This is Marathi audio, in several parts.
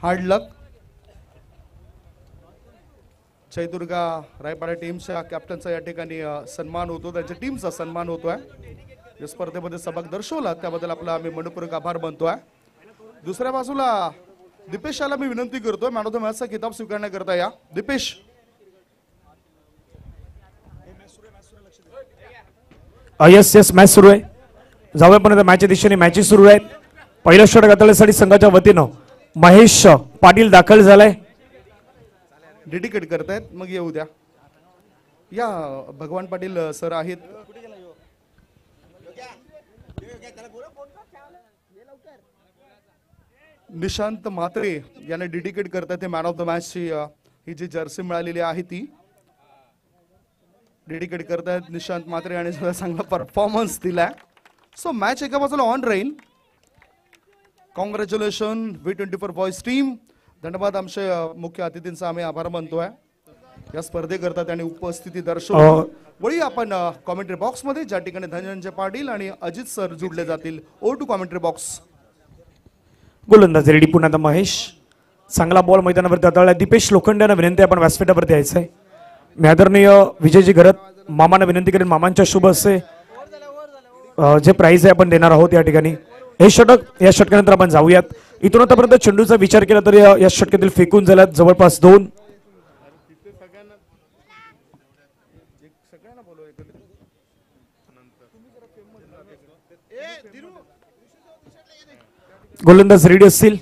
हार्ड लक. जयदुर्गा रायपाडा टीमच्या कॅप्टनचा या ठिकाणी सन्मान होतो, त्यांच्या टीमचा सन्मान होतोय. या स्पर्धेमध्ये सहभाग दर्शवला त्याबद्दल आपला आम्ही मनपूर्वक आभार मानतोय. दुसऱ्या बाजूला दीपेशाला मी विनंती करतोय मॅन ऑफ द मॅचचा किताब स्वीकारण्याकरता या. दीपेश. यस यस मॅच सुरू आहे. जाऊया पण मॅचच्या दिशेने मॅचेस सुरू आहेत. पहिला षटक हाताळण्यासाठी संघाच्या वतीनं महेश पाटील दाखल झालाय. डेडिकेट करतायत. मग येऊ द्या. या भगवान पाटील सर आहेत. निशांत म्हात्रे यांना डेडिकेट करतात मॅन ऑफ द मॅचची ही जी जर्सी मिळालेली आहे ती डेडिकेट करतायत निशांत म्हात्रे आणि चांगला परफॉर्मन्स दिलाय. सो मॅच एका बाजूला ऑन राहील. Congratulation V24 boys team. धन्यवाद. आमच्या मुख्य अतिथींचा आम्ही आभार मानतोय या स्पर्धेकरता त्यांनी उपस्थिती दर्शवली. वळी आपण कॉमेंट्री बॉक्स मध्ये ज्या ठिकाणी धनंजय पाटील आणि अजित सर जुडले जातील. Over to commentary box. गोलंदाज रेडी. पुन्हा महेश चांगला बॉल मैदानावरती हाताळला. दीपेश लोखंड्यांना विनंती आपण व्यासपीठावरती यायचंय. मी आदरणीय विजयजी घरत मामांना विनंती करेन मामांच्या शुभ हस्ते जे प्राइज आहे आपण देणार आहोत या ठिकाणी. हे षटक या षटकानंतर आपण जाऊयात. इथून आतापर्यंत चेंडूचा विचार केला तर या षटकातील फेकून झाल्यात जवळपास 2. गोलंदाज रेडी असतील.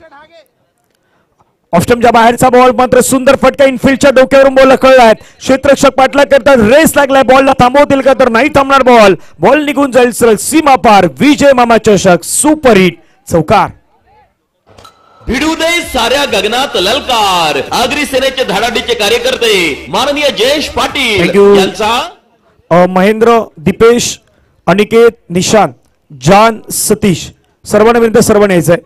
ऑफस्टंपच्या बाहेरचा बॉल मात्र सुंदर फटका इनफिल्डच्या डोक्यावरून बॉल कळलाय. क्षेत्ररक्षक पाठला करतात. रेस लागलाय. बॉलला थांबवतील का तर नाही थांबणार. बॉल निघून जाईल सरळ सीमा पार. विजय मामा चषक सुपर हिट चौकार. भिडू दे साऱ्या गगनात ललकार. आगरी सेनेचे धडाडीचे कार्यकर्ते माननीय जयेश पाटील यांचा महेंद्र, दीपेश, अनिकेत, निशांत, जान, सतीश सर्वांना विनंती सर्वांनी यायचंय.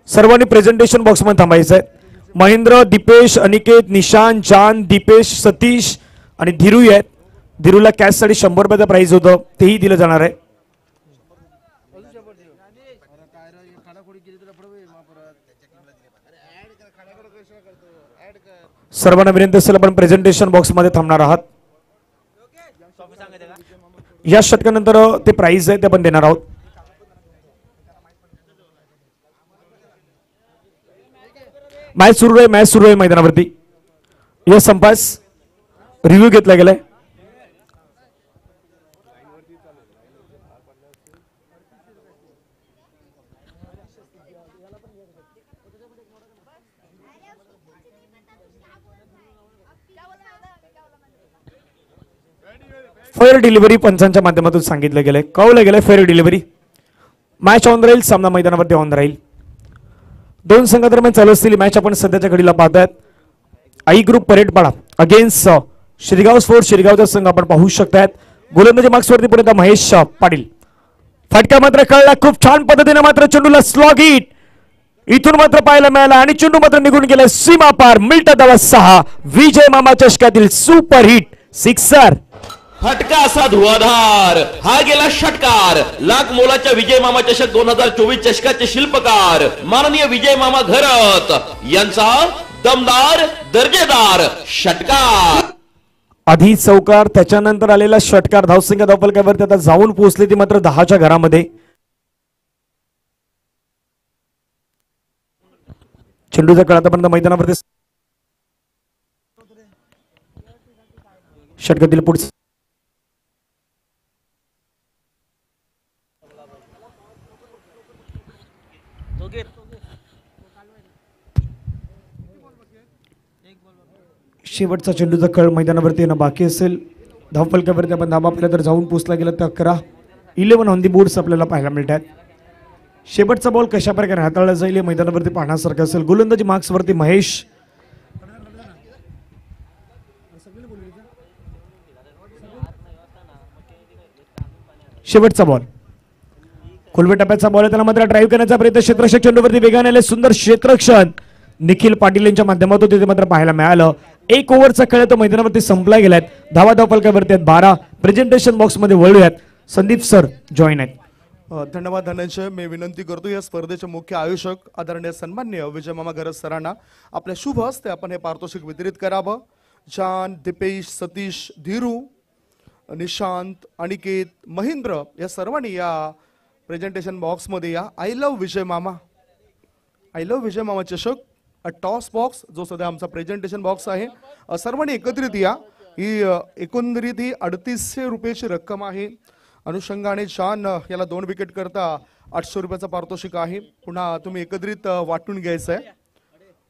सर्वांनी प्रेझेंटेशन बॉक्स मध्ये थांबायचंय. महेंद्र, दीपेश, अनिकेत, निशांत, जान, दीपेश, सतीश आणि धीरू आहेत. धीरूला कॅश साठी 100 रुपयाचं प्राइज होतं तेही दिलं जाणार आहे. सर्वांना विनंती असेल आपण प्रेझेंटेशन बॉक्स मध्ये थांबणार आहात. या षटकानंतर ते प्राइज आहे ते आपण देणार आहोत. मॅच सुरू आहे मैदानावरती. या संपास रिव्ह्यू घेतला गेलाय. फेअर डिलिव्हरी पंचांच्या माध्यमातून सांगितलं गेलंय. कळवलं गेलंय फेअर डिलिव्हरी. मॅच ऑन राहील. सामना मैदानावरती ऑन राहील. 2 संघादरम्यान चालू असलेली मॅच आपण सध्याच्या घडीला पाहतायत. आई ग्रुप परेडपाडा अगेन्स्ट शिरगाव स्पोर्ट्स शिरगावचा संघ आपण पाहू शकतायत. गोलंदाजी मार्क्सवरती पुढे महेश पाटील. फटका मात्र कळला खूप छान पद्धतीने. मात्र चेंडूला स्लॉग हिट इथून मात्र पाहायला मिळाला आणि चेंडू मात्र निघून गेला सीमा पार. मिल्टा धावा 6. विजय मामा चषकातील सुपर हिट सिक्सर. फटका असा धुवाधार. हा गेला षटकार. लाख मोलाच्या विजय मामा चषक 2024 चषकाचे शिल्पकार माननीय विजय मामा घरत यांचा दमदार दर्जेदार षटकार. आधी चौकार त्याच्यानंतर आलेला षटकार. धावसंख्या धावफलकावरती आता जाऊन पोहोचली ती मात्र 10च्या घरामध्ये. चेंडूचा कळ आतापर्यंत मैदानावरती. षटकातील पुढचे शेवटचा चेंडूचा कळ मैदानावरती येणं बाकी असेल. धावफलकावरती आपण धावा आपल्या तर जाऊन पोचला गेला तर 11 ऑन दी बोर्ड्स आपल्याला पाहायला मिळतात. शेवटचा बॉल कशा प्रकारे हाताळला जाईल हे मैदानावरती पाहण्यासारखं असेल. गोलंदाजी मार्क्सवरती महेश. शेवटचा बॉल खुलवे टप्प्याचा बॉल आहे. त्याला मात्र ड्राईव्ह करण्याचा प्रयत्न. क्षेत्ररक्षक चेंडूवरती वेगाने आले. सुंदर क्षेत्ररक्षण निखिल पाटील यांच्या माध्यमातून तिथे मात्र पाहायला मिळालं. 1 ओव्हरचा खेळ तो मैदानावरती संपला गेलाय. धावा धावफलकावरती आहेत 12. प्रेझेंटेशन बॉक्स मध्ये वळूयात. संदीप सर जॉईन आहेत. धन्यवाद धनंजय. मी विनंती करतो या स्पर्धेचे मुख्य आयोजक आदरणीय सन्माननीय विजय मामा घरत सरांना आपल्या शुभ हस्ते आपण हे पारितोषिक वितरित करावं. जान, दीपेश, सतीश, धीरू, निशांत, अनिकेत, महेंद्र या सर्वांनी या प्रेझेंटेशन बॉक्समध्ये या. आय लव्ह विजय मामा, आय लव्ह विजय मामा चषक टॉस बॉक्स जो सध्या आमचा प्रेझेंटेशन बॉक्स आहे, सर्वांनी एकत्रित या. ही एकंदरीत ही 3800 रुपयाची रक्कम आहे. अनुषंगाने शान याला 2 विकेट करता 800 रुपयाचा पारितोषिक आहे. पुन्हा तुम्ही एकत्रित वाटून घ्यायचं आहे.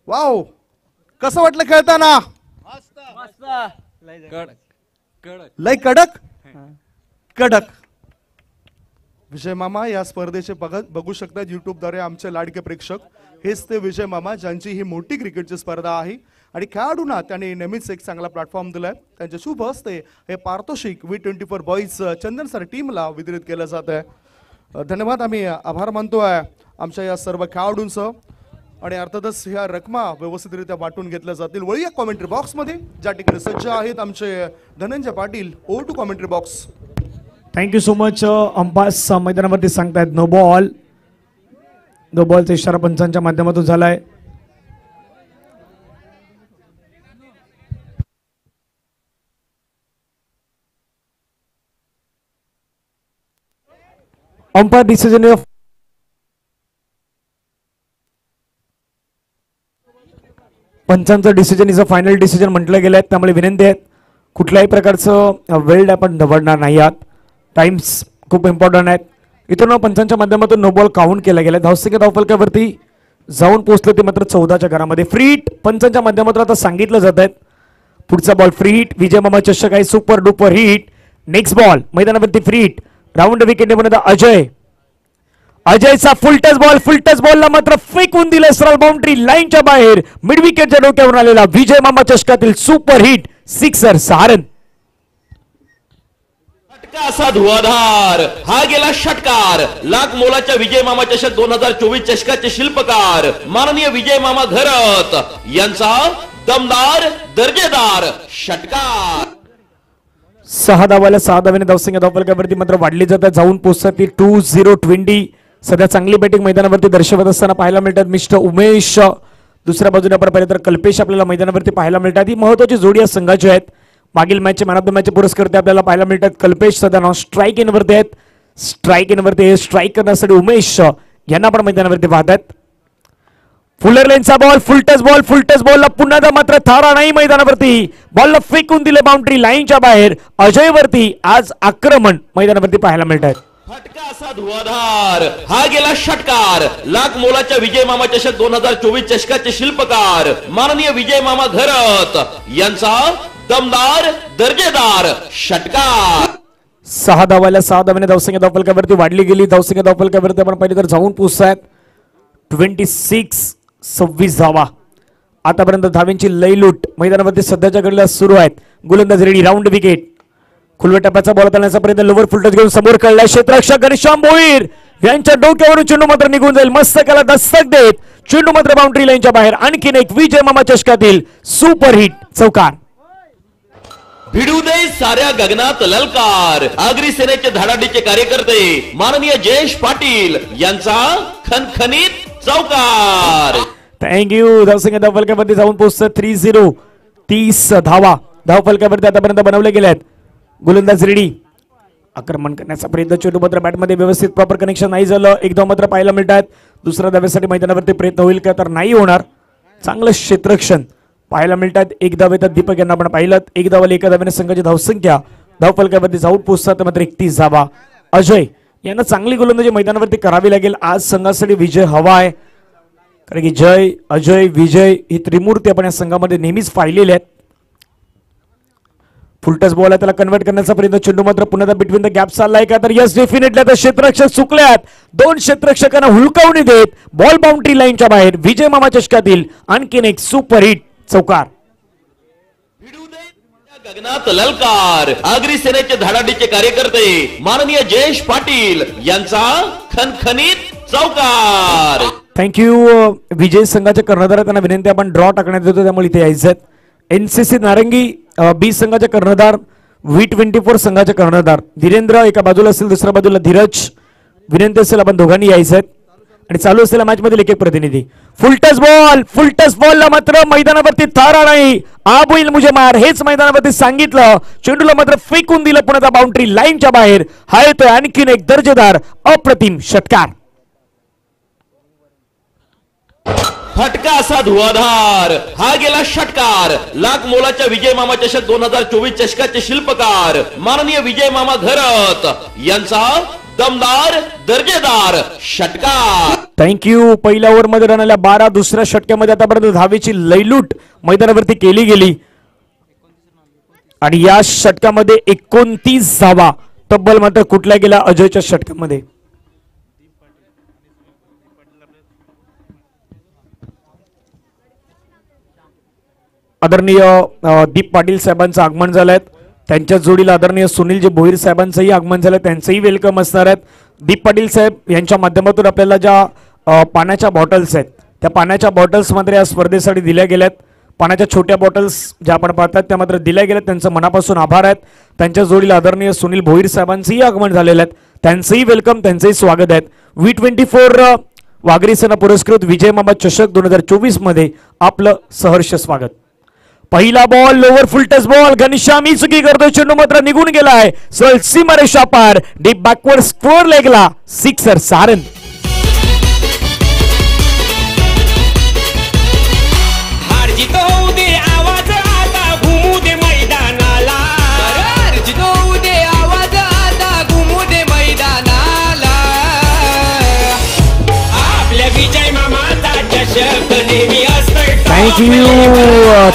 वाव, कसं वाटलं खेळताना? लय कडक कडक. विजय मामा या स्पर्धेचे बघू शकतात युट्यूबद्वारे आमचे लाडके प्रेक्षक. हेच ते विजय मामा ज्यांची ही मोठी क्रिकेटची स्पर्धा आहे आणि खेळाडूंना त्यांनी नेहमीच एक चांगला प्लॅटफॉर्म दिलाय. त्यांच्या शुभ हस्ते हे पारितोषिक V24 बॉईज चंदन सर टीमला वितरित केलं जात आहे. धन्यवाद. आम्ही आभार मानतोय आमच्या या सर्व खेळाडूंचं आणि अर्थातच ह्या रकमा व्यवस्थितरित्या वाटून घेतल्या जातील. वळूया कॉमेंट्री बॉक्समध्ये ज्या ठिकाणी सज्ज आहेत आमचे Dhananjay Patil. Over to commentary box. Thank you so much. Umpires मैदानावरती सांगतायत नो बॉल. नो बॉलचा इशारा पंचांच्या माध्यमातून झालाय. अंपायर डिसिजन ऑफ पंचांचं decision is a final decision म्हटलं गेलं आहे. त्यामुळे विनंती आहे कुठल्याही प्रकारचं वेल्ड आपण निवडणार नाही आहात. टाइम्स खूप इम्पॉर्टंट आहेत. इथून पंचांच्या माध्यमातून नो बॉल काउंट केला गेला. धावसंख्या धावफलकावरती जाऊन पोहोचले ते मात्र 14च्या घरामध्ये. फ्री हिट पंचांच्या माध्यमातून आता सांगितलं जात आहे. पुढचा बॉल फ्री हिट. विजय मामा चषक आहे super duper hit. Next ball मैदानावरती फ्री हिट. राऊंड विकेट बनवता अजय. अजयचा फुल टच बॉलला मात्र फेकून दिलं सरळ बाउंड्री लाईनच्या बाहेर. मिड विकेटच्या डोक्यावर आलेला विजय मामा चषकातील सुपर हिट सिक्सर सहारण. असा धुवाधार हा गेला षटकार. लाख मोलाच्या विजय मामा चषक 2024 चषकाचे शिल्पकार माननीय विजय मामा घरत यांचा दमदार दर्जेदार षटकार. 6 धावाला 6 धावेने धावसंख्या धावफलकावरती मात्र वाढली जातात. जाऊन पोहोचतात 2020. सध्या चांगली बॅटिंग मैदानावरती दर्शवत असताना पाहायला मिळतात मिस्टर उमेश. दुसऱ्या बाजूने आपण पाहिलं तर कल्पेश आपल्याला मैदानावरती पाहायला मिळतात. ही महत्वाची जोडी या संघाची आहेत. मागील मॅचचे मॅन ऑफ द मॅच पुरस्कर्ते आपल्याला पाहायला मिळतात. कल्पेश सध्या नाव स्ट्राईक इनवरती आहेत. स्ट्राईक करण्यासाठी उमेश यांना पण मैदानावरती पाहतात. फुलर लेनचा बॉल फुल टच बॉलला पुन्हा मात्र थारा नाही मैदानावरती. बॉलला फेकून दिले बाउंड्री लाईनच्या बाहेर. अजय वरती आज आक्रमण मैदानावरती पाहायला मिळत आहे. फटका असा धुवाधार हा गेला षटकार. लाख मोलाच्या विजय मामा चषक 2024 चषकाचे शिल्पकार माननीय विजय मामा घरत यांचा दमदार दर्जेदार षटकार. 6 धावाला 6 धावेने धावसंख्या धावफलकावरती वाढली गेली. धावसंख्या धावफलकावरती आपण पाहिलं तर जाऊन पोहोचतायत 26 धावा. आतापर्यंत धाव्यांची लयलूट मैदानावरती सध्याच्या घडीला सुरू आहेत. गोलंदाज रेडी. Round wicket. खुलव्या टप्प्याचा बॉल करण्याचा प्रयत्न. लोवर फुल टच घेऊन समोर कळलाय क्षेत्ररक्षक घनश्याम भोईर यांच्या डोक्यावरून चेंडू मात्र निघून जाईल. मस्त त्याला दस्तक देत चेंडू मात्र बाउंड्री लाईनच्या बाहेर. आणखीन एक विजय मामा चषकातील सुपर हिट चौकार. भिडू दे साऱ्या गगनात ललकार. आगरी सेनेचे धडाडीचे कार्यकर्ते माननीय जयेश पाटील यांचा खनखनीत चौकार. थँक्यू. धावसंख्या धावफलकावरती जाऊन पोहोचतात 30 धावा धावफलकावरती आतापर्यंत बनवले गेले आहेत. गोलंदाज रेडी. आक्रमण करण्याचा प्रयत्न. चेंडू मात्र बॅटमध्ये व्यवस्थित प्रॉपर कनेक्शन नाही झालं. एक धाव मात्र पाहायला मिळतात. दुसऱ्या धाव्यासाठी मैदानावरती प्रयत्न होईल का तर नाही होणार. चांगलं क्षेत्ररक्षण पाहायला मिळतात. एक धाव येतात दीपक यांना आपण पाहिलं. एक धावाला एका धाव्याने संघाची धावसंख्या धावफलकावरती जाऊन पोहोचतात मात्र 31 धावा. अजय यांना चांगली गोलंदाजी मैदानावरती करावी लागेल. आज संघासाठी विजय हवा आहे कारण की जय अजय विजय ही त्रिमूर्ती आपण या संघामध्ये नेहमीच पाहिलेले आहेत. फुलटच बॉल आहे त्याला कन्वर्ट करण्याचा प्रयत्न. चेंडू मात्र पुन्हा बिटवीन द गॅप चाललाय का तर यस डेफिनेटली. आता क्षेत्ररक्षक चुकल्यात. 2 क्षेत्ररक्षकांना हुलकावणी देत बॉल बाउंड्री लाईनच्या बाहेर. विजय मामा चषकातील आणखीन एक सुपर हिट चौकार. गगनात ललकार. आगरी सेनेचे धडाडीचे कार्यकर्ते माननीय जयेश पाटील यांचा खनखनीत चौकार. थँक्यू. विजय संघाच्या कर्णधार त्यांना विनंती आपण ड्रॉ टाकण्यात येतो त्यामुळे इथे यायचं. NCC नारंगी बी संघाचे कर्णधार V24 संघाचे कर्णधार धीरेंद्र एका बाजूला असेल दुसऱ्या बाजूला धीरज विनंती असेल आपण दोघांनी यायचं आणि चालू असलेल्या मॅच मध्ये एक एक प्रतिनिधी. फुल टच बॉलला मात्र मैदानावरती थारा नाही, आब होईल मुझे मार हेच मैदानावरती सांगितलं. चेंडूला मात्र फेकून दिलं पुन्हा बाउंड्री लाईनच्या बाहेर. हा येतोय आणखीन एक दर्जेदार अप्रतिम षटकार. फटका असा धुवाधार, हा गेला षटकार. लाख मोलाच्या विजय मामा चषक 2024 चषकाचे शिल्पकार माननीय विजय मामा घरत यांचा दमदार दर्जेदार षटकार. थँक्यू. पहिल्या ओव्हर मध्ये रन आल्या 12. दुसऱ्या षटक्यामध्ये आतापर्यंत धावेची लयलूट मैदानावरती केली गेली आणि या षटकामध्ये 29 धावा तब्बल मात्र कुठल्या गेल्या अजयच्या षटकामध्ये. आदरणीय दीप पाटील साहेबांचं आगमन झालंय. त्यांच्या जोडीला आदरणीय सुनीलजी भोईर साहेबांचंही आगमन झालं, त्यांचंही वेलकम असणार आहेत. दीप पाटील साहेब यांच्या माध्यमातून आपल्याला ज्या पाण्याच्या बॉटल्स आहेत त्या पाण्याच्या बॉटल्स मात्र या स्पर्धेसाठी दिल्या गेल्यात. पाण्याच्या छोट्या बॉटल्स ज्या आपण पाहतात त्या मात्र दिल्या गेल्यात. त्यांचं मनापासून आभार आहेत. त्यांच्या जोडीला आदरणीय सुनील भोईर साहेबांचंही आगमन झालेलं आहे, त्यांचंही वेलकम, त्यांचंही स्वागत आहे. V24 वाघरी सेना पुरस्कृत विजय मामा चषक 2024 मध्ये आपलं सहर्ष स्वागत. पहिला ball lower full touch ball, Ghanshyam ही चुकी करतोय, चेंडू मात्र निघून गेलाय सीमा रेषा पार. डीप बॅकवर्ड स्क्वेअर लेगला सिक्सर. सारन थँक्यू.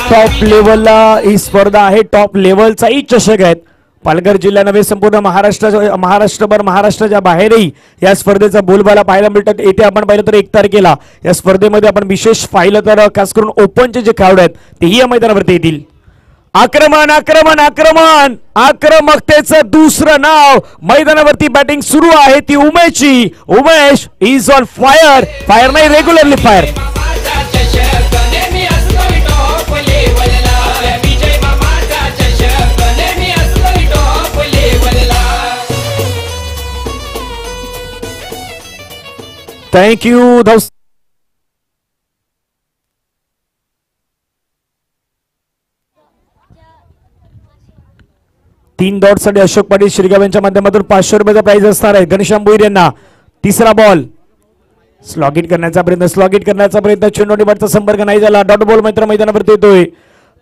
टॉप लेवलला ही स्पर्धा आहे, टॉप लेवलचाही चषक आहेत. पालघर जिल्हा नव्हे संपूर्ण महाराष्ट्रभर महाराष्ट्राच्या बाहेरही या स्पर्धेचा बोलबाला पाहायला मिळतात. येथे आपण पाहिलं तर 1 तारखेला या स्पर्धेमध्ये आपण विशेष पाहिलं तर खास करून ओपनचे जे खेळाडू आहेत तेही या मैदानावरती येतील. आक्रमण आक्रमण आक्रमण, आक्रमकतेचं दुसरं नाव. मैदानावरती बॅटिंग सुरू आहे ती उमेशची. Umesh is on fire. Fire नाही, रेग्युलरली फायर. थँक्यू. 3 डॉटसाठी अशोक पाटील शिरगाव यांच्या माध्यमातून 500 रुपयाचा प्राइज असणार आहे. घनश्याम भोईर यांना तिसरा बॉल स्लॉग इट करण्याचा प्रयत्न चेंडू बॅटचा संपर्क नाही झाला. डॉट बॉल मात्र मैदानावरती येतोय.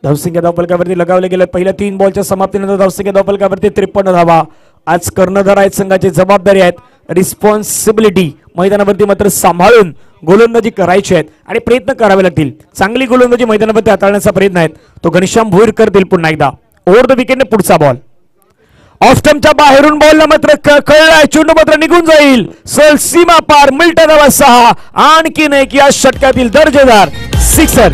धावसंख्या धावफलकावरती लगावले गेले. पहिल्या 3 बॉलच्या समाप्तीनंतर धावसंख्या धावफलकावरती 53 धावा. आज कर्णधार आहेत, संघाची जबाबदारी आहेत, रिस्पॉन्सिबिलिटी मैदानावरती मात्र सांभाळून गोलंदाजी करायची आहेत आणि प्रयत्न करावे लागतील. चांगली गोलंदाजी मैदानावरती हाताळण्याचा प्रयत्न आहेत तो घनश्याम भोईर करतील. पुन्हा एकदा ओव्हर द विकेटने पुढचा बॉल. ऑफ स्टंपच्या बाहेरून बॉलला मात्र कळलाय, चेंडू मात्र निघून जाईल सीमा पार. मिल्टा धावा 6. आणखीन एक या षटकातील दर्जेदार सिक्सर.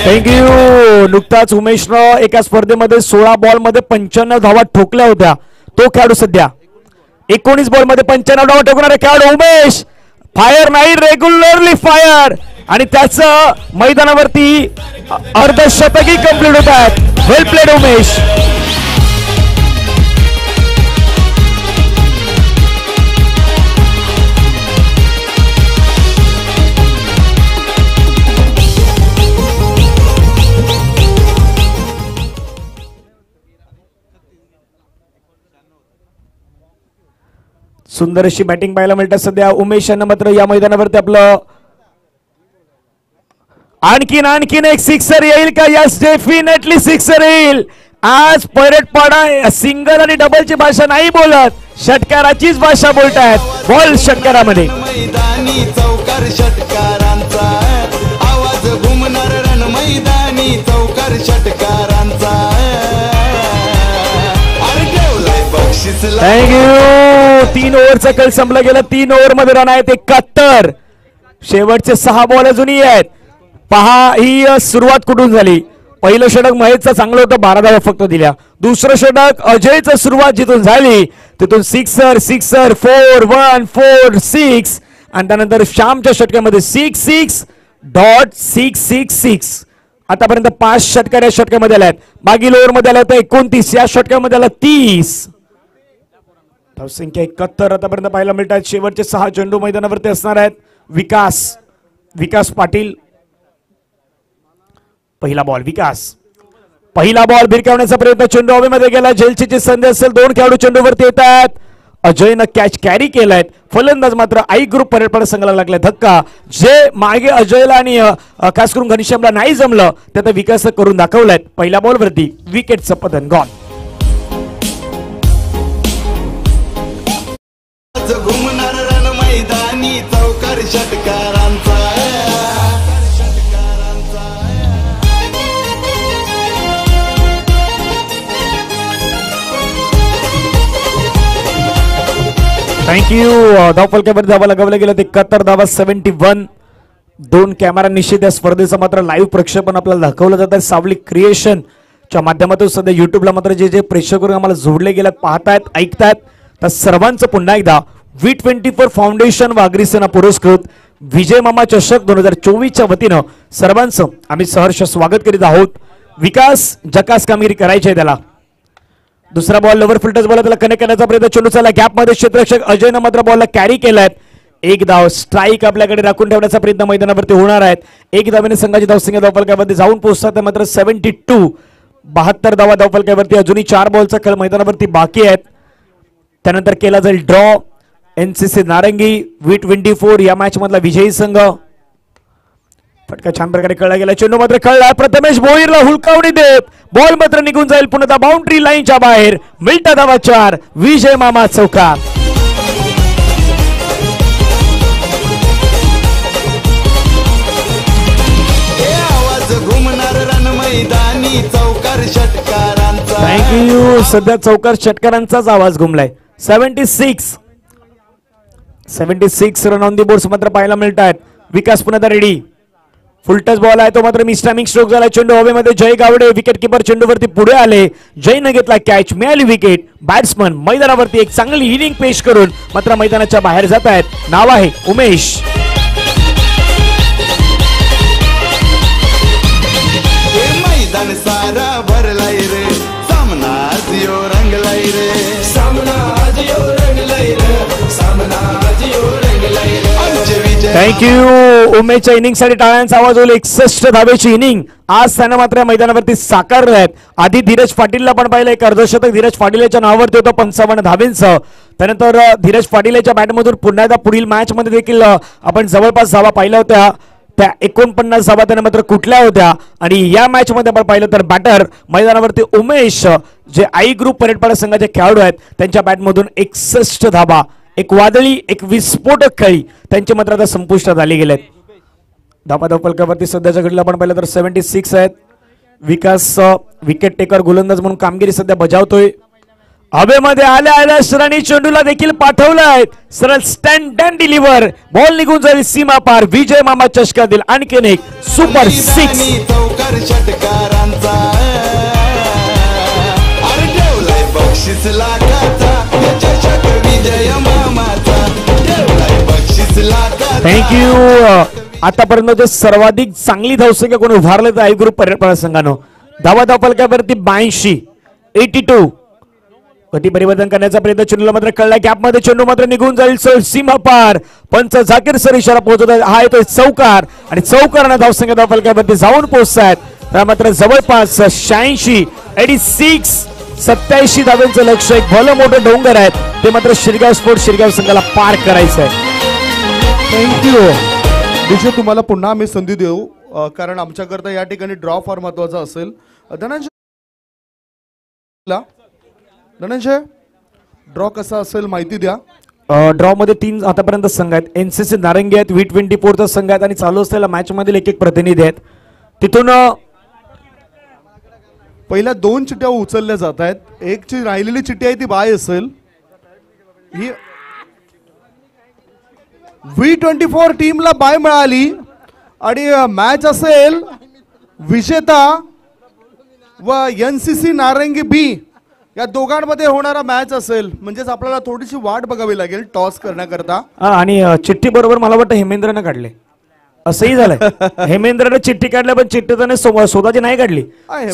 थँक्यू. नुकताच उमेशनं एका स्पर्धेमध्ये 16 बॉल मध्ये 95 धावा ठोकल्या होत्या. तो खेळाडू सध्या 19 बॉल मध्ये 95 धावा ठोकणारा खेळाडू उमेश. फायर नाही, रेग्युलरली फायर आणि त्याचं मैदानावरती अर्धशतकही कंप्लीट होत आहेत. वेल प्लेड उमेश. सुंदर अशी बॅटिंग पाहायला मिळतात सध्या उमेश यांना. मात्र या मैदानावरती आपलं आणखीन एक सिक्सर येईल का? यस, डेफिनेटली सिक्सर येईल. आज पैरटपाडा सिंगल आणि डबलची भाषा नाही बोलत, षटकाराचीच भाषा बोलतायत. बॉल षटकारामध्ये. मैदानी चौकार षटकारांचा आवाज घुमणार रण मैदानी चौकार षटकारांचा. थँक्यू. 3 ओव्हरचा कल संपला गेला. 3 ओव्हर मध्ये रन आहेत 71. शेवटचे 6 बॉल अजूनही आहेत. पहा ही सुरुवात कुठून झाली. पहिलं षटक महेशचं चांगलं होतं, 12 धावा फक्त दिल्या. दुसरं षटक अजयचं सुरुवात जिथून झाली तिथून सिक्सर 4-1-4-6 आणि त्यानंतर श्यामच्या षटकामध्ये 6-6.666. आतापर्यंत 5 षटकार या षटकामध्ये आल्या आहेत. मागील ओव्हरमध्ये आल्या होत्या 29, या षटकामध्ये आला 30. धावसंख्या 71 आतापर्यंत पाहायला मिळतात. शेवटचे 6 चेंडू मैदानावरती असणार आहेत. विकास पाटील. पहिला बॉल भिरकावण्याचा प्रयत्न, चेंडू हवेमध्ये गेला. जेलची संधी असेल, 2 खेळाडू चेंडूवरती येतात. अजयनं कॅच कॅरी केलाय. फलंदाज मात्र आई ग्रुप परेड संघाला लागलाय धक्का. जे मागे अजयला आणि खास करून घनश्यामला नाही जमलं ते आता विकास करून दाखवलाय. पहिल्या बॉलवरती विकेटचं पतन गॉन. घुमणार रण मैदानी चौकार षटकारांचा. थँक्यू. धावफलकावर धावा लगावला गेला ते 71 धावा 71. 2 कॅमेरा निश्चित या स्पर्धेचं मात्र लाईव्ह प्रक्षेपण आपल्याला दाखवलं जात आहे सावली क्रिएशनच्या माध्यमातून. सध्या युट्यूबला मात्र जे प्रेक्षक आम्हाला जोडले गेलेत, पाहतायत, ऐकतायत, तर सर्वांचं पुन्हा एकदा V24 फाउंडेशन वाघरी सेना पुरस्कृत विजय मामा चषक 2024च्या वतीनं सर्वांचं आम्ही सहर्ष स्वागत करीत आहोत. विकास जकास कामगिरी करायची आहे त्याला. दुसरा बॉल लवर फिल्टर्स बॉल त्याला कनेक्ट करण्याचा प्रयत्न, चेंडू चालला गॅप मध्ये. क्षेत्ररक्षक अजयनं मात्र बॉलला कॅरी केलाय. 1 धाव स्ट्राईक आपल्याकडे राखून ठेवण्याचा प्रयत्न मैदानावरती होणार आहेत. 1 धावेने संघाची धावसंख्या धावफलकावरती जाऊन पोहोचतात मात्र 72. 72 धावा धावफलकावरती. अजूनही 4 बॉलचा खेळ मैदानावरती बाकी आहेत. त्यानंतर केला जाईल ड्रॉ. NCC नारंगी V24 या मॅच मधला विजयी संघ. फटका छान प्रकारे कळला गेला. चेंडू मात्र कळला. प्रथमेश भोईरला हुलकावणी देत बॉल मात्र निघून जाईल पुन्हा बाउंड्री लाईनच्या बाहेर. मिळता धावा 4. विजय मामा चौकार. मैदानी चौकार षटकारांचा. थँक्यू. सध्या चौकार षटकारांचाच आवाज घुमलाय. 76 रन ऑन दी बोर्ड मात्र पाहायला मिळत आहेत. विकास पुन्हा रेडी. फुल टच बॉल आहे तो मात्र मिस्टामिंग स्ट्रोक झाला. चेंडू हवेमध्ये. जय गावडे विकेट किपर चेंडूवरती पुढे आले. जयनं घेतला कॅच, मिळाली विकेट. बॅट्समन मैदानावरती एक चांगली इनिंग पेश करून मात्र मैदानाच्या बाहेर जात आहेत. नाव आहे उमेश. मैदान सारा भरलाय रे, सामना आज यो रंगलाय रे, सामना आज यो रंगलाय रे, सामना आज यो रंगलाय रे. थँक्यू. उमेशच्या इनिंग साठी टाळ्यांचा आवाज होईल. 61 धावेची इनिंग आज त्यानं मात्र मैदानावरती साकारले आहेत. आधी धीरज पाटीलला पण पाहिलं, एक अर्धशतक धीरज पाटीलच्या नावावरती होतं 55 धावेंचं. त्यानंतर धीरज पाटीलच्या बॅटमधून पुन्हा एकदा पुढील मॅच मध्ये देखील आपण जवळपास धावा पाहिल्या होत्या. त्या 49 धावा त्याने मात्र कुठल्या होत्या. आणि या मॅच मध्ये आपण पाहिलं तर बॅटर मैदानावरती उमेश जे आई ग्रुप परेडपाडा संघाचे खेळाडू आहेत त्यांच्या बॅटमधून 61 धावा. एक वादळी, एक विस्फोटक खेळी त्यांचे मात्र आता संपुष्टात आले गेलेत. धावा धावफलकावरती सध्याच्या घडीला आपण पाहिलं तर 76 आहेत. विकास विकेट टेकर गोलंदाज म्हणून कामगिरी सध्या बजावतोय. हवेमध्ये आल्या आल्या सरांनी चेंडूला देखील पाठवलाय. सरळ स्टँड अँड डिलिव्हर. बॉल निघून जाईल सीमा पार. विजय मामा चषकातील आणखीन एक सुपर 6. चौकार षटकारांचा. अरे ठेवलाय बक्षीस लाखाचा, चषक विजय मामाचा. ठेवलाय बक्षीस लाखाचा. थँक्यू. आतापर्यंत सर्वाधिक चांगली धावसंख्या कोणी उभारले तर आई ग्रुप परेडपाडा संघानं. धावा धावफलकावरती 82. 82. गती परिवर्तन करण्याचा प्रयत्न. चेंडूला मात्र कळला गॅप मध्ये. चेंडू मात्र निघून जाईल सीमा पार. पंच झाकीर सर इशारा पोहोचत आहे. हा येतोय चौकार आणि चौकारानं धावसंख्या धावफलकावरती जाऊन पोहोचतायत. त्या मात्र जवळपास 86 87 धाव्यांचं लक्ष. एक भलं मोठं डोंगर आहे ते मात्र शिरगाव स्पोर्ट शिरगाव संघाला पार करायचं आहे. थँक्यू. दिशा तुम्हाला पुन्हा आम्ही संधी देऊ कारण आमच्याकरता या ठिकाणी ड्रॉ फार महत्वाचा असेल. धनंजय ड्रॉ कसा असेल माहिती द्या. ड्रॉ मध्ये 3 आतापर्यंत संघ आहेत. NCC नारंगी आहेत, V24 चा संघ आहेत आणि चालू असलेल्या मॅच मधील एक प्रतिनिधी आहेत. तिथून पहिल्या 2 चिट्ट्या उचलल्या जात आहेत. एक ची राहिलेली चिठ्ठी आहे ती बाय असेल. ही V24 टीमला बाय मिळाली आणि मॅच असेल विजेता व NCC नारंगी बी या दोघांमध्ये होणारा मॅच असेल, म्हणजेच आपल्याला थोडीशी वाट बघावी लागेल टॉस करण्याकरता. आणि चिठ्ठी बरोबर मला वाटतं हेमेंद्रनं काढले, असंही झालंय. हेमेंद्रने चिठ्ठी काढल्या पण चिठ्ठी त्याने स्वतःची नाही काढली,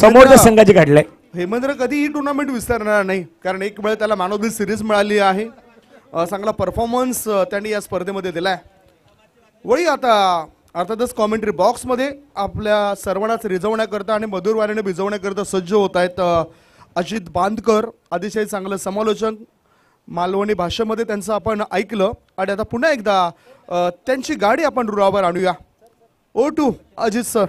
समोरच्या संघाची काढलाय. हेमेंद्र कधी ही टुर्नामेंट विसरणार नाही, कारण एक वेळ त्याला मॅन ऑफ द सिरीज मिळाली आहे. चांगला परफॉर्मन्स त्यांनी या स्पर्धेमध्ये दिलाय. वळी आता अर्थातच कॉमेंट्री बॉक्समध्ये आपल्या सर्वांनाच रिझवण्याकरता आणि मधुर वाऱ्याने भिजवण्याकरता सज्ज होत आहेत अजित बांदकर. अतिशय चांगलं समालोचन मालवणी भाषेमध्ये त्यांचं आपण ऐकलं. आणि आता पुन्हा एकदा त्यांची गाडी आपण रुळावर आणूया. Over to Ajit sir.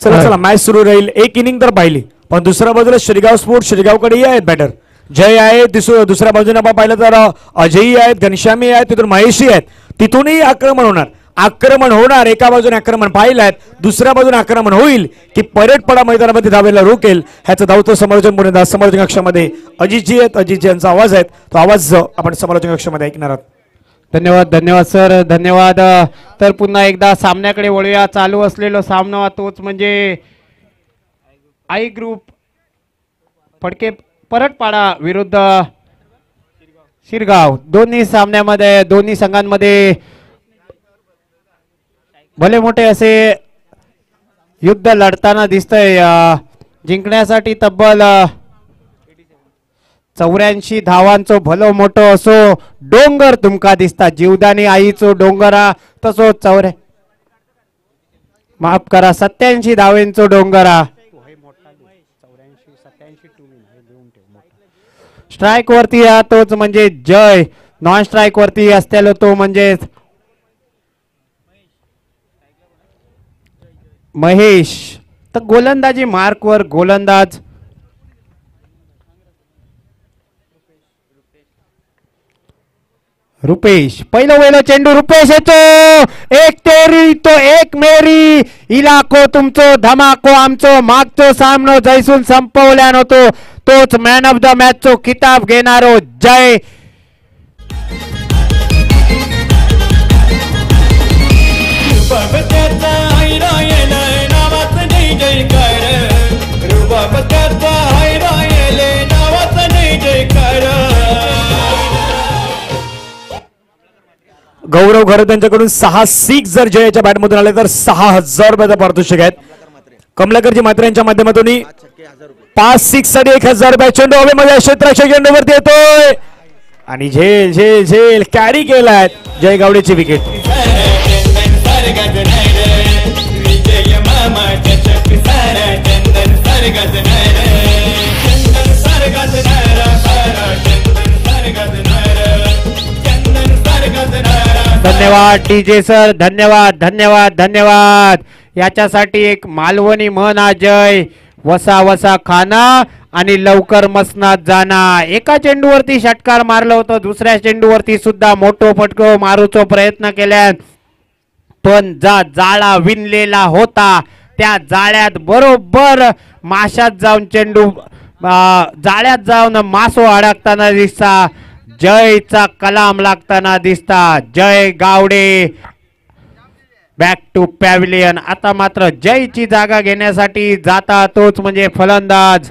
चला चला मॅच सुरू राहील. एक इनिंग तर पाहिली, पण दुसऱ्या बाजूला श्रीगाव स्पोर्ट श्रीगावकडेही आहेत बॅटर. जय आहे, दुसऱ्या बाजूने आपण पाहिलं तर अजयही आहेत, घनश्यामी आहेत, तिथून महेशही आहेत. तिथूनही आक्रमण होणार. एका बाजूने आक्रमण पाहिलं आहे, दुसऱ्या बाजूने आक्रमण होईल की परेडपडा मैदानामध्ये धावायला रोकेल, ह्याचं धावतो समालोचन पुणे समालोचन कक्षामध्ये अजितजी आहेत. अजितजी यांचा आवाज आहे, तो आवाज आपण समालोचन कक्षामध्ये ऐकणार आहोत. धन्यवाद सर, धन्यवाद. तर पुन्हा एकदा सामन्याकडे वळूया. चालू असलेला सामना तोच म्हणजे आई ग्रुप फडके परटपाडा विरुद्ध शिरगाव. दोन्ही संघांमध्ये भले मोठे असे युद्ध लढताना दिसतंय. जिंकण्यासाठी तब्बल 84 धावांचो भलो मोठो असो डोंगर तुमका दिसता. जीवदानी आईचो डोंगरा तसो माफ करा 87 धावेंचो डोंगरा. स्ट्राइक वरती तोच म्हणजे जय. नॉन स्ट्राइक वरती असलेलो तो म्हणजे महेश. तर गोलंदाजी मार्क वर गोलंदाज रुपेश. पहिलं चेंडू रुपेश येतो. एक तेरी तो एक मेरी. इलाको तुमचो धमाको आमचो. मागचो सामनो जैसून संपवल्यान होतो. तोच मॅन ऑफ द मॅच चो किताब घेणारो जय. गौरव घरे त्यांच्याकडून 6 6 जर जयाच्या बॅटमधून आले तर 6000 रुपयाचा पारितोषिक आहेत. कमलाकरजी मात्र यांच्या माध्यमातून 5 6 साठी 1000 रुपये. चेंडू हवेमध्ये क्षेत्ररक्षक चेंडूवरती येतोय आणि झेल झेल झेल कॅरी केलाय जय गावडेची विकेट. धन्यवाद डीजे सर, धन्यवाद धन्यवाद धन्यवाद. याच्यासाठी एक मालवणी म्हण जय. वसा वसा खाना आणि लवकर मसनात जाना. एका चेंडूवरती षटकार मारलं होतं, दुसऱ्या चेंडूवरती सुद्धा मोठो फटको मारूचा प्रयत्न केल्यात, पण जाळा विणलेला होता त्या जाळ्यात बरोबर माशात जाऊन चेंडू जाळ्यात जाऊन मासो अडकताना दिसता. जयचा कलाम लागताना दिसता. जय गावडे बॅक टू पॅव्हिलियन. आता मात्र जयची जागा घेण्यासाठी जाता तोच म्हणजे फलंदाज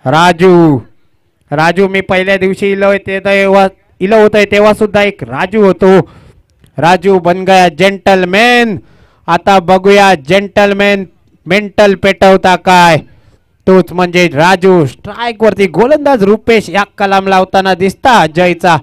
राजू. राजू मी पहिल्या दिवशी इलो होतोय तेव्हा सुद्धा एक राजू होतो. राजू बन गया जेंटलमॅन. आता बघूया जेंटलमॅन मेंटल पेटवता काय. तोच म्हणजे राजू. स्ट्राइक वरती गोलंदाज रुपेश या कलाम लावताना दिसता जयचा.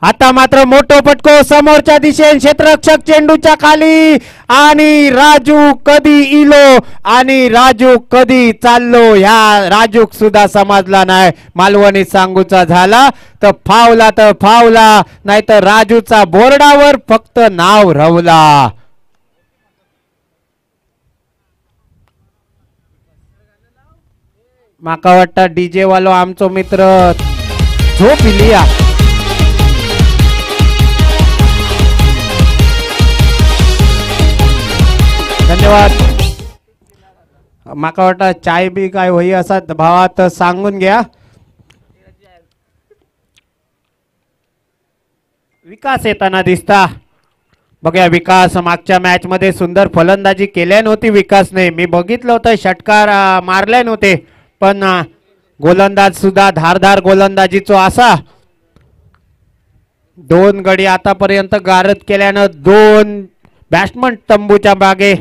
आता मात्र मोठो फटको समोरच्या दिशेने क्षेत्ररक्षक चेंडूच्या खाली आणि राजू कधी इलो आणि राजू कधी चाललो ह्या राजूक सुद्धा समजला नाही. मालवणी सांगूचा झाला तर फावला नाहीतर राजूचा बोर्डावर फक्त नाव रवला. माका वाटतं डीजे वालो आमचो मित्र झोप इलिया. धन्यवाद. माका वाटतं चाय बी काय होई असा भावात सांगून घ्या. विकास येताना दिसता. बघा विकास मागच्या मॅच मध्ये सुंदर फलंदाजी केल्या नव्हती विकासने, मी बघितलं होतं षटकार मारले नव्हते, पण गोलंदाज सुद्धा धारदार गोलंदाजीचो असा 2 गडी आतापर्यंत गारद केल्यानं 2 बॅट्समन तंबूच्या मागे.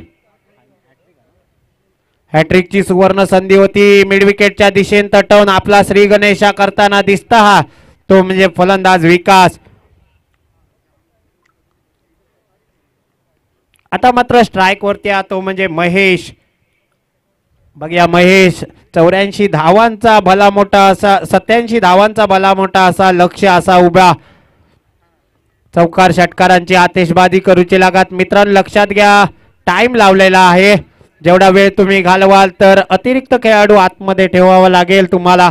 हॅट्रिकची सुवर्ण संधी होती, मिड विकेटच्या दिशेने तटवून आपला श्री गणेशा करताना दिसता हा तो म्हणजे फलंदाज विकास. आता मात्र स्ट्राइक वरती तो म्हणजे महेश. बघूया महेश 84 धावांचा भला मोठा असा 87 धावांचा भला मोठा असा लक्ष असा उभा. चौकार षटकारांची आतिषबाजी करूची लागत. मित्रांनो लक्षात घ्या टाइम लावलेला आहे, जेवढा वेळ तुम्ही घालवाल तर अतिरिक्त खेळाडू आतमध्ये ठेवावा लागेल तुम्हाला.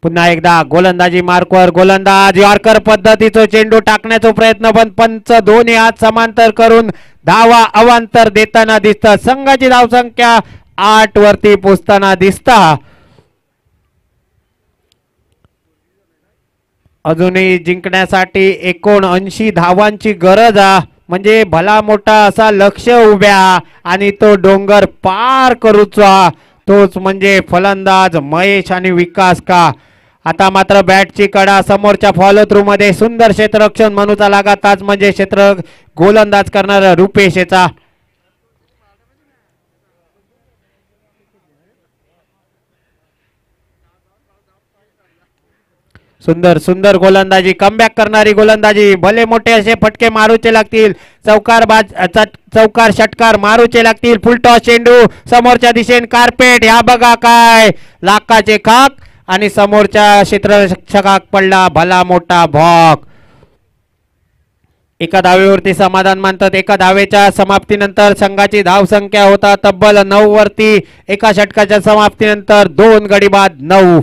पुन्हा एकदा गोलंदाजी मार्कवर गोलंदाज यॉर्कर पद्धतीचा चेंडू टाकण्याचा प्रयत्न, पण पंच दोन्ही हात समांतर करून धावा अवांतर देताना दिसतं. संघाची धावसंख्या 8 वरती पोहोचताना दिसता. अजूनही जिंकण्यासाठी 79 धावांची गरज आहे, म्हणजे भला मोठा असा लक्ष उभ्या आणि तो डोंगर पार करूचा तोच म्हणजे फलंदाज महेश आणि विकास का. आता मात्र बॅटची कडा समोरच्या फॉलो थ्रू मध्ये सुंदर क्षेत्ररक्षण म्हणूचा लागताच म्हणजे क्षेत्र गोलंदाज करणारा रुपेश याचा. सुंदर सुंदर गोलंदाजी, कमबॅक करणारी गोलंदाजी, भले मोठे असे फटके मारूचे लागतील, चौकार षटकार मारूचे लागतील. फुलटॉस चेंडू समोरच्या दिशेने कार्पेट, ह्या बघा काय लाखाचे खाक आणि समोरच्या क्षेत्ररक्षकाक पडला भला मोठा भॉक. एका धावेवरती समाधान मानतात. एका धावेच्या समाप्तीनंतर संघाची धावसंख्या होता तब्बल 9 वरती. एका षटकाच्या समाप्तीनंतर 2 गडी बाद 9.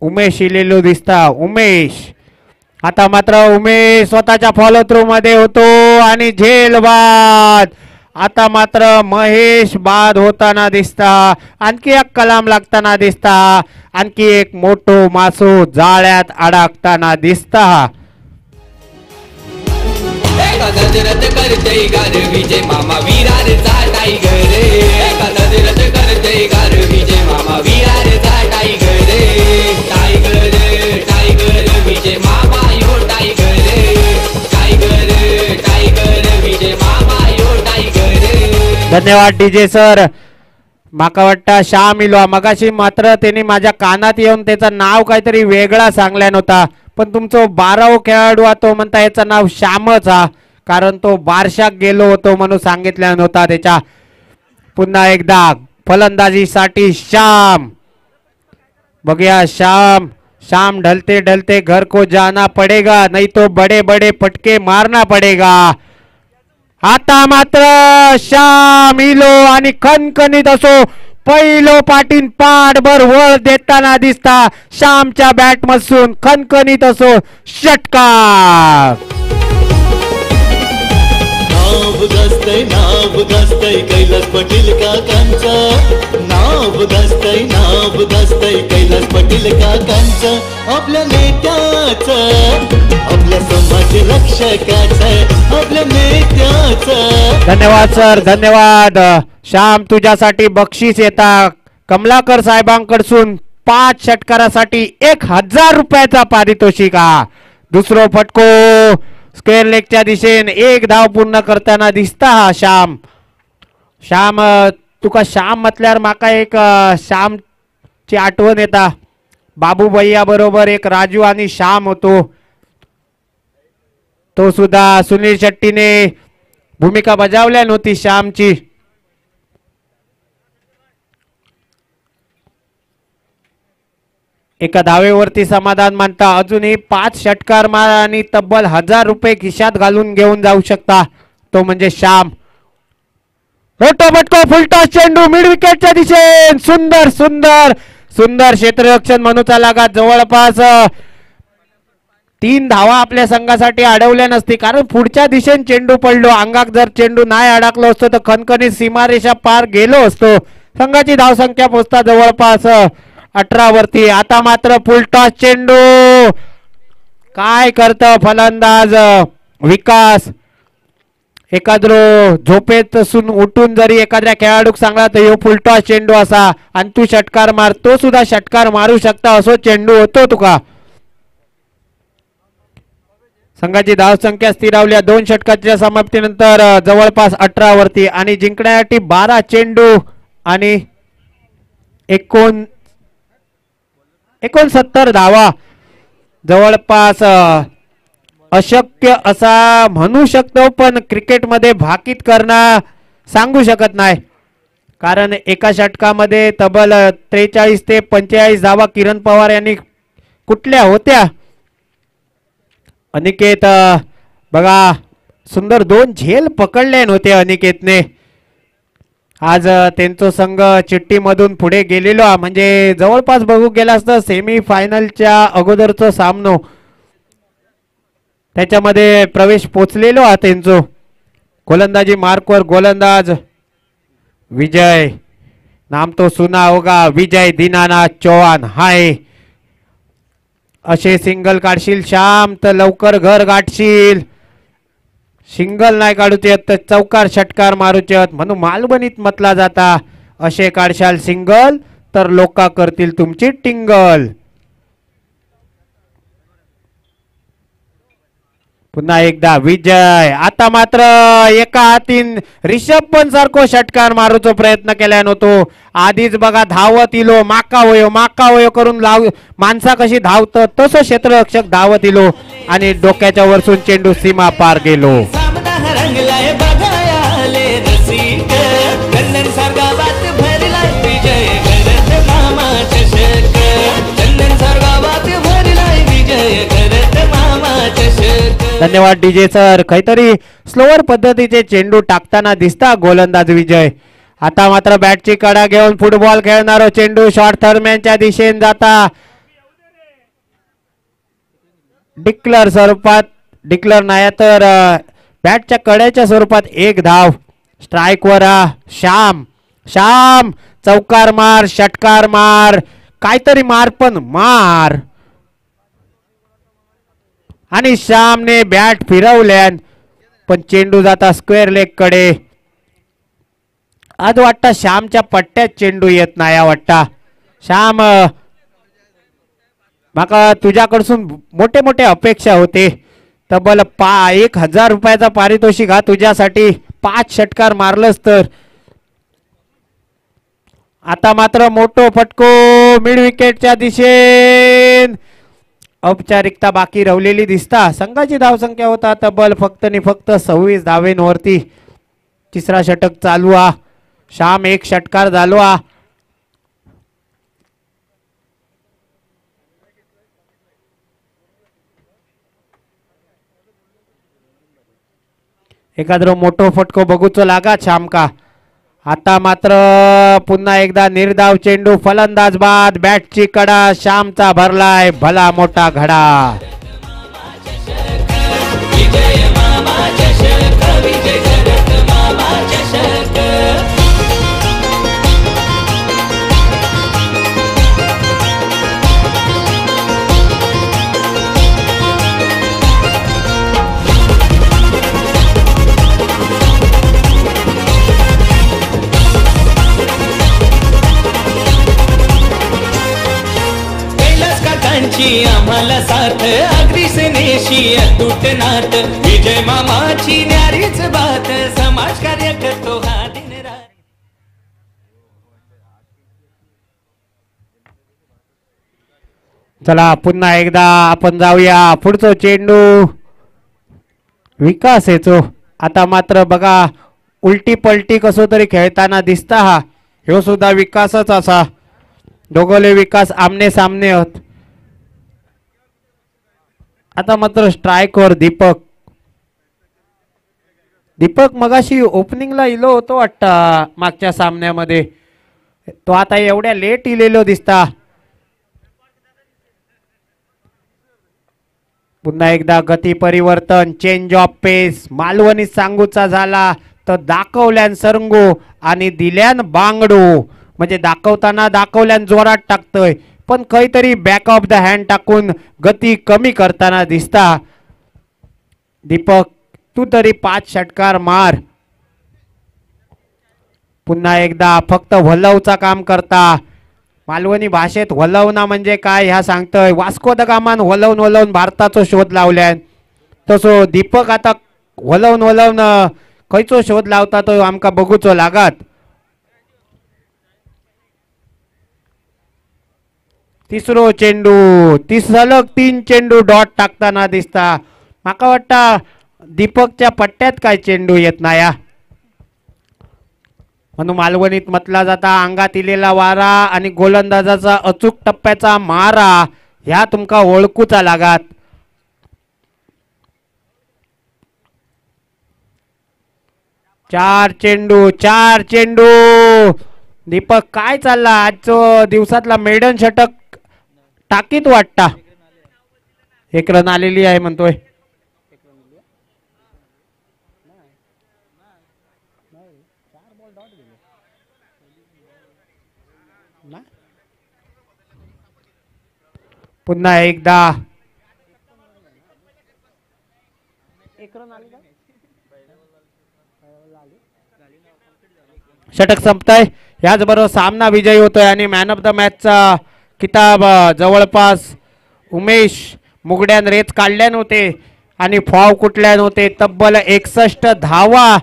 उमेश इलेलो दिसता. उमेश आता मात्र उमेश स्वतःच्या फॉलो थ्रू मध्ये होतो आणि झेल बाद. आता मात्र महेश बाद होताना दिसता. आणखी एक कलाम लागताना दिसता. आणखी एक मोठो मासो जाळ्यात अडकताना दिसता. करते गार विजय मामा विरार टायगर, करते गार विजय मामा विरार टायगर, टायगर टायगर विजय मामा यो टायगर, टायगर टायगर विजय मामा यो टायगर. धन्यवाद डीजे सर. माका वाटतं श्याम इलो मगाशी मात्र त्यांनी माझ्या कानात येऊन त्याचं नाव काहीतरी वेगळा सांगल्या नव्हता, पण तुमचा 12वा खेळाडू तो म्हणता याचं नाव श्यामच हा, कारण तो बारशाक गेलो होतो म्हणून सांगितलं नव्हता त्याच्या. पुन्हा एकदा फलंदाजीसाठी श्याम. बघूया श्याम. श्याम ढलते ढलते घर को जाना पडेगा, नहीं तो बड़े बड़े पटके मारना पडेगा. आता मात्र श्याम इलो आणि खणखणीत असो पहिलो पाटीन पाठभर वळ देताना दिसता. श्यामच्या बॅट मधून खणखणीत असो षटकार. नाव गाजतय कैलास पाटील काकांचा, नाव गाजतय कैलास पाटील काकांचा. आपल्या नेत्याचं, आपल्या समाज रक्षकाचं, आपल्या नेत्याचं. धन्यवाद सर, धन्यवाद. श्याम तुझ्यासाठी बक्षीस येता कमलाकर साहेबांकडून 5 षटकारासाठी 1000 रुपयाचा पारितोषिक. दुसरो फटको स्क्वेअर लेगच्या दिशेने 1 धाव पूर्ण करताना दिसता हा श्याम. श्याम तुका श्याम म्हटल्यावर माका एक श्यामची आठवण येता. बाबू भैया बरोबर एक राजू आणि श्याम होतो, तो सुद्धा सुनील शेट्टीने भूमिका बजावल्या नव्हती श्यामची. एका धावेवरती समाधान मानता. अजूनही 5 षटकार मार आणि तब्बल 1000 रुपये खिशात घालून घेऊन जाऊ शकता. तो म्हणजे श्याम. रोटोबटको फुलटॉस चेंडू मिड विकेटच्या दिशेने. सुंदर सुंदर सुंदर क्षेत्ररक्षण म्हणूचा लागा. जवळपास 3 धावा आपल्या संघासाठी अडवल्या नसती, कारण पुढच्या दिशेने चेंडू पडलो. अंगात जर चेंडू नाही अडकलो असतो तर खणखणीत सीमारेषा पार गेलो असतो. संघाची धावसंख्या पोहोचता जवळपास 18 वरती. आता मात्र फुलटॉस चेंडू. काय करत फलंदाज विकास. एखाद्रो झोपेत उठून जरी एखाद्या खेळाडूक सांगला तर यो फुलटॉस चेंडू असा आणि तू षटकार मार, तो सुद्धा षटकार मारू शकता असो चेंडू होतो तुका. संघाची धावसंख्या स्थिरावल्या 2 षटकाच्या समाप्तीनंतर जवळपास 18 वरती आणि जिंकण्यासाठी 12 चेंडू आणि 69 धावा. जवळपास अशक्य असा म्हणू शकतो, पण क्रिकेटमध्ये भाकीत करणं सांगू शकत नाही, कारण एका षटकामध्ये तब्बल 43 ते 45 धावा किरण पवार यांनी कुठल्या होत्या. अनिकेत बघा सुंदर 2 झेल पकडले होते अनिकेतने. आज त्यांचा संघ चिठ्ठीमधून पुढे गेलेलो, म्हणजे जवळपास बघू गेला असता सेमी फायनलच्या अगोदरचा सामनो त्याच्यामध्ये प्रवेश पोचलेलो आहे त्यांचो. गोलंदाजी मार्कवर गोलंदाज विजय, नाम तो सुना होगा, विजय दीनानाथ चौहान हाय. असे सिंगल काढशील श्याम तर लवकर घर गाठशील. सिंगल नाही काढूचे तर चौकार षटकार मारूचे म्हणून मालवणीत म्हटला जाता. असे काढशाल सिंगल तर लोका करतील तुमची टिंगल. पुन्हा एकदा विजय. आता मात्र एका हातीन रिषभ पंत सारखो षटकार मारूचा प्रयत्न केला नव्हतो. आधीच बघा धावत इलो, माका होयो करून लाव माणसा कशी धावत तसं क्षेत्ररक्षक धावत इलो आणि डोक्याच्या वरसून चेंडू सीमा पार गेलो. धन्यवाद डीजे सर. काहीतरी स्लोअर पद्धतीचे चेंडू टाकताना दिसता गोलंदाज विजय. आता मात्र बॅटची कडा घेऊन फुटबॉल खेळणारा चेंडू शॉर्ट थर्मॅनच्या दिशेने जाता. डिक्लर स्वरूपात, डिक्लर नाही तर बॅटच्या कड्याच्या स्वरूपात 1 धाव. स्ट्राइक वर श्याम. श्याम चौकार मार, षटकार मार, काहीतरी मार पण मार. आणि श्यामने बॅट फिरवल्यान पण चेंडू जाता स्क्वेअर लेग कडे. आज वाटतं श्यामच्या पट्ट्यात चेंडू येत नाही वाटता. श्याम माका तुझ्याकडसून मोठे मोठे अपेक्षा होते. तब्बल 1000 रुपयाचा पारितोषिक हा तुझ्यासाठी 5 षटकार मारलंस तर. आता मात्र मोठो फटको मिड विकेटच्या दिशेन. औपचारिकता बाकी राहिलेली दिसता. संघाची धावसंख्या होता तब्बल फक्त 26 धावेंवरती. 3रा षटक चालू आ. श्याम 1 षटकार झालो आ. एखादं मोठो फटको बघूचो लागा श्याम का. आता मात्र पुन्हा एकदा निर्धाव चेंडू, फलंदाज बाद, बॅटची कडा, श्यामचा भरलाय भला मोठा घडा. आम्हाला साथ अगदी सेनेशी अतूट नात. विजय मामाची न्यारीच बात, समाज कार्य करतो हा दिन रात. चला पुन्हा एकदा आपण जाऊया. पुढचं चेंडू विकास येतो. आता मात्र बघा उलटी पलटी कसो तरी खेळताना दिसता. हा ह्यो सुद्धा विकासच असा. दोघोले विकास आमने सामने होत. आता मात्र स्ट्रायकवर दीपक मगाशी ओपनिंगला इलो होतो वाटतं मागच्या सामन्यामध्ये. तो आता एवढ्या लेट इलेलो दिसता. पुन्हा एकदा गती परिवर्तन, चेंज ऑफ पेस. मालवणी सांगूचा झाला तर दाखवल्यान सरंगू आणि दिल्यान बांगडू. म्हणजे दाखवल्यान जोरात टाकतोय पण काहीतरी बॅक ऑफ द हँड टाकून गती कमी करताना दिसता. दीपक तू तरी 5 षटकार मार. पुन्हा एकदा फक्त वलवचा काम करता. मालवणी भाषेत वलवना म्हणजे काय ह्या सांगतोय. वास्को द गामान वलवून भारताचा शोध लावल्यान तसो दीपक आता वलवून खयचो शोध लावता तो आमका बघूचो लागत. तिसरो चेंडू, सलग 3 चेंडू डॉट टाकताना दिसता. माका वाटता दीपकच्या पट्ट्यात काय चेंडू येत नाही. म्हणून मालवणीत म्हटला जाता अंगात इलेला वारा आणि गोलंदाजाचा अचूक टप्प्याचा मारा ह्या तुमका ओळखूचा लागत. चार चेंडू. दीपक काय चालला आजचो दिवसातला मेडन षटक टाकीत वाटता. 1 रन आलेली आहे म्हणतोय. पुन्हा एकदा षटक संपताय. याचबरोबर सामना विजयी होतोय आणि मॅन ऑफ द मॅचचा किताब जवळपास उमेश मुगड्यान रेच काढल्या नव्हते आणि फॉव कुठल्या नव्हते. तब्बल 61 धावा